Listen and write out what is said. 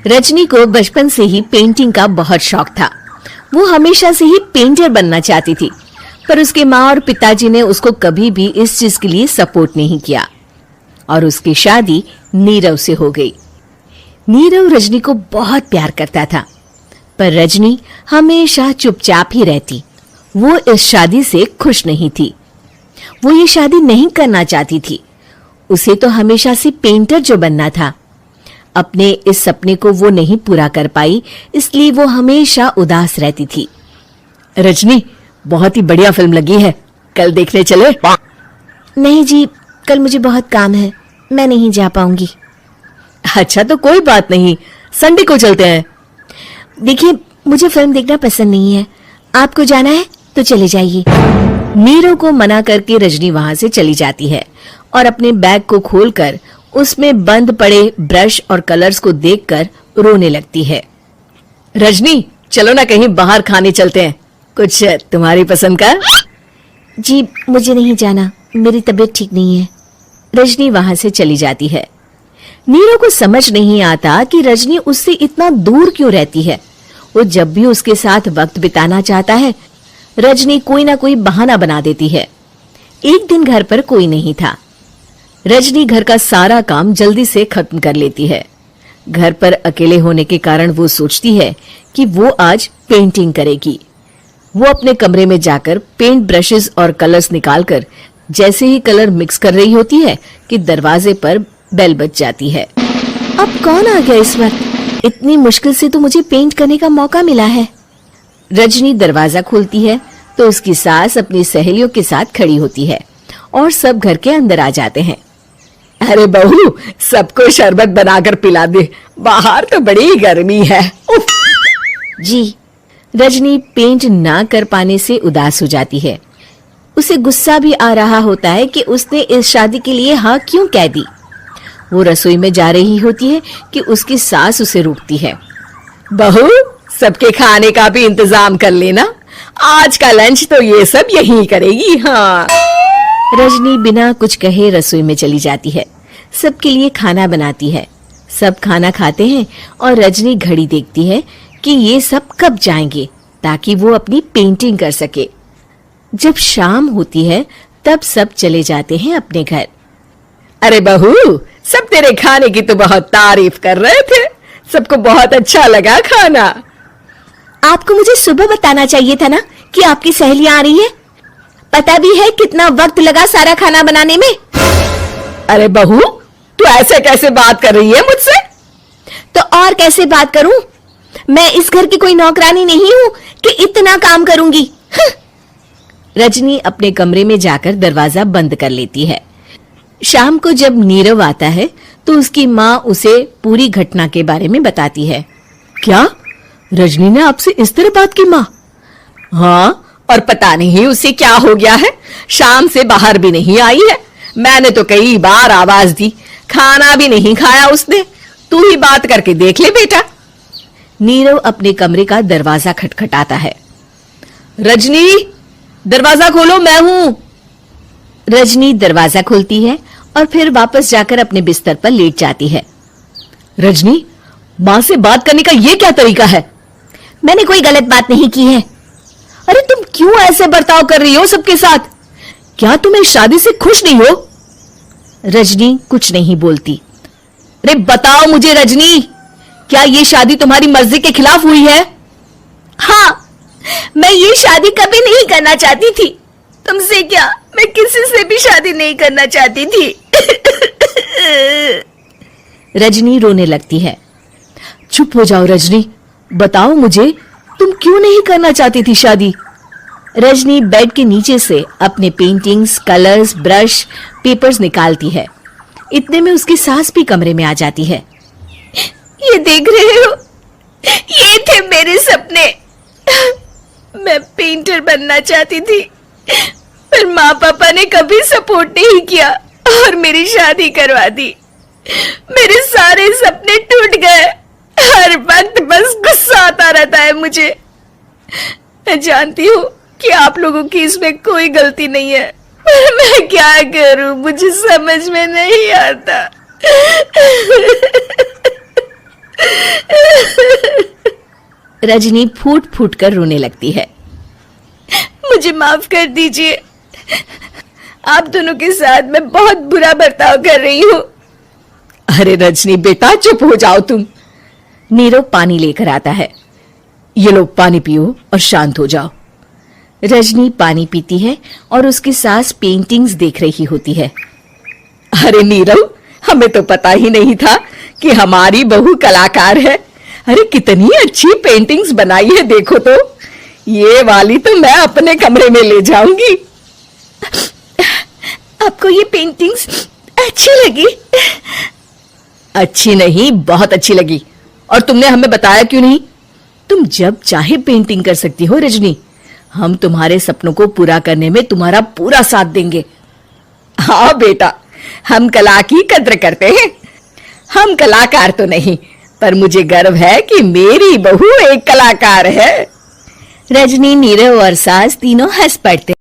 रजनी को बचपन से ही पेंटिंग का बहुत शौक था। वो हमेशा से ही पेंटर बनना चाहती थी, पर उसके माँ और पिताजी ने उसको कभी भी इस चीज के लिए सपोर्ट नहीं किया और उसकी शादी नीरव से हो गई। नीरव रजनी को बहुत प्यार करता था, पर रजनी हमेशा चुपचाप ही रहती। वो इस शादी से खुश नहीं थी। वो ये शादी नहीं करना चाहती थी। उसे तो हमेशा से पेंटर जो बनना था। अपने इस सपने को वो नहीं पूरा कर पाई, इसलिए वो हमेशा उदास रहती थी। रजनी, बहुत ही बढ़िया फिल्म लगी है, कल देखने चले? नहीं जी, कल मुझे बहुत काम है, मैं नहीं जा पाऊंगी। अच्छा तो कोई बात नहीं, संडे को चलते हैं। देखिए, मुझे फिल्म देखना पसंद नहीं है। आपको जाना है तो चले जाइए। नीरव को मना करके रजनी वहां से चली जाती है और अपने बैग को खोलकर उसमें बंद पड़े ब्रश और कलर्स को देखकर रोने लगती है। रजनी, चलो ना कहीं बाहर खाने चलते हैं, कुछ तुम्हारी पसंद का। जी, मुझे नहीं जाना, मेरी तबीयत ठीक नहीं है। रजनी वहां से चली जाती है। नीरव को समझ नहीं आता कि रजनी उससे इतना दूर क्यों रहती है। वो जब भी उसके साथ वक्त बिताना चाहता है, रजनी कोई ना कोई बहाना बना देती है। एक दिन घर पर कोई नहीं था। रजनी घर का सारा काम जल्दी से खत्म कर लेती है। घर पर अकेले होने के कारण वो सोचती है कि वो आज पेंटिंग करेगी। वो अपने कमरे में जाकर पेंट ब्रशेस और कलर्स निकालकर जैसे ही कलर मिक्स कर रही होती है कि दरवाजे पर बेल बज जाती है। अब कौन आ गया इस वक्त? इतनी मुश्किल से तो मुझे पेंट करने का मौका मिला है। रजनी दरवाजा खोलती है तो उसकी सास अपनी सहेलियों के साथ खड़ी होती है और सब घर के अंदर आ जाते हैं। अरे बहू, सबको शरबत बनाकर पिला दे, बाहर तो बड़ी गर्मी है। उफ। जी। रजनी पेंट ना कर पाने से उदास हो जाती है। उसे गुस्सा भी आ रहा होता है कि उसने इस शादी के लिए हाँ क्यों कह दी। वो रसोई में जा रही होती है कि उसकी सास उसे रोकती है। बहू, सबके खाने का भी इंतजाम कर लेना, आज का लंच तो ये सब यही करेगी। हाँ। रजनी बिना कुछ कहे रसोई में चली जाती है। सबके लिए खाना बनाती है। सब खाना खाते हैं और रजनी घड़ी देखती है कि ये सब कब जाएंगे ताकि वो अपनी पेंटिंग कर सके। जब शाम होती है तब सब चले जाते हैं अपने घर। अरे बहू, सब तेरे खाने की तो बहुत तारीफ कर रहे थे, सबको बहुत अच्छा लगा खाना। आपको मुझे सुबह बताना चाहिए था ना कि आपकी सहेलियां आ रही है। पता भी है कितना वक्त लगा सारा खाना बनाने में। अरे बहू, तू ऐसे कैसे बात कर रही है मुझसे? तो और कैसे बात करूं? मैं इस घर की कोई नौकरानी नहीं हूं कि इतना काम करूंगी। रजनी अपने कमरे में जाकर दरवाजा बंद कर लेती है। शाम को जब नीरव आता है तो उसकी माँ उसे पूरी घटना के बारे में बताती है। क्या रजनी ने आपसे इस तरह बात की माँ? हाँ, और पता नहीं उसे क्या हो गया है, शाम से बाहर भी नहीं आई है। मैंने तो कई बार आवाज दी, खाना भी नहीं खाया उसने। तू ही बात करके देख ले बेटा। नीरव अपने कमरे का दरवाजा खटखटाता है। रजनी, दरवाजा खोलो, मैं हूं। रजनी दरवाजा खोलती है और फिर वापस जाकर अपने बिस्तर पर लेट जाती है। रजनी, माँ से बात करने का ये क्या तरीका है? मैंने कोई गलत बात नहीं की है। अरे तुम क्यों ऐसे बर्ताव कर रही हो सबके साथ? क्या तुम इस शादी से खुश नहीं हो? रजनी कुछ नहीं बोलती। अरे बताओ मुझे रजनी, क्या ये शादी तुम्हारी मर्जी के खिलाफ हुई है? हाँ, मैं ये शादी कभी नहीं करना चाहती थी। तुमसे क्या, मैं किसी से भी शादी नहीं करना चाहती थी। रजनी रोने लगती है। चुप हो जाओ रजनी, बताओ मुझे, तुम क्यों नहीं करना चाहती थी शादी? रजनी बेड के नीचे से अपने पेंटिंग्स, कलर्स, ब्रश, पेपर्स निकालती है। इतने में उसकी सास भी कमरे में आ जाती है। ये देख रहे हो, ये थे मेरे सपने। मैं पेंटर बनना चाहती थी, पर माँ पापा ने कभी सपोर्ट नहीं किया और मेरी शादी करवा दी। मेरे सारे सपने टूट गए। हर वक्त बस गुस्सा आता रहता है मुझे। मैं जानती हूँ कि आप लोगों की इसमें कोई गलती नहीं है, पर मैं क्या करूं, मुझे समझ में नहीं आता। रजनी फूट फूट कर रोने लगती है। मुझे माफ कर दीजिए, आप दोनों के साथ मैं बहुत बुरा बर्ताव कर रही हूं। अरे रजनी बेटा, चुप हो जाओ तुम। नीरव पानी लेकर आता है। ये लो पानी पियो और शांत हो जाओ। रजनी पानी पीती है और उसकी सास पेंटिंग्स देख रही होती है। अरे नीरव, हमें तो पता ही नहीं था कि हमारी बहू कलाकार है। अरे कितनी अच्छी पेंटिंग्स बनाई है, देखो तो। ये वाली तो मैं अपने कमरे में ले जाऊंगी। आपको ये पेंटिंग्स अच्छी लगी? अच्छी नहीं, बहुत अच्छी लगी। और तुमने हमें बताया क्यों नहीं? तुम जब चाहे पेंटिंग कर सकती हो रजनी। हम तुम्हारे सपनों को पूरा करने में तुम्हारा पूरा साथ देंगे। हाँ बेटा, हम कला की कद्र करते हैं। हम कलाकार तो नहीं, पर मुझे गर्व है कि मेरी बहू एक कलाकार है। रजनी, नीरव और सास तीनों हंस पड़ते।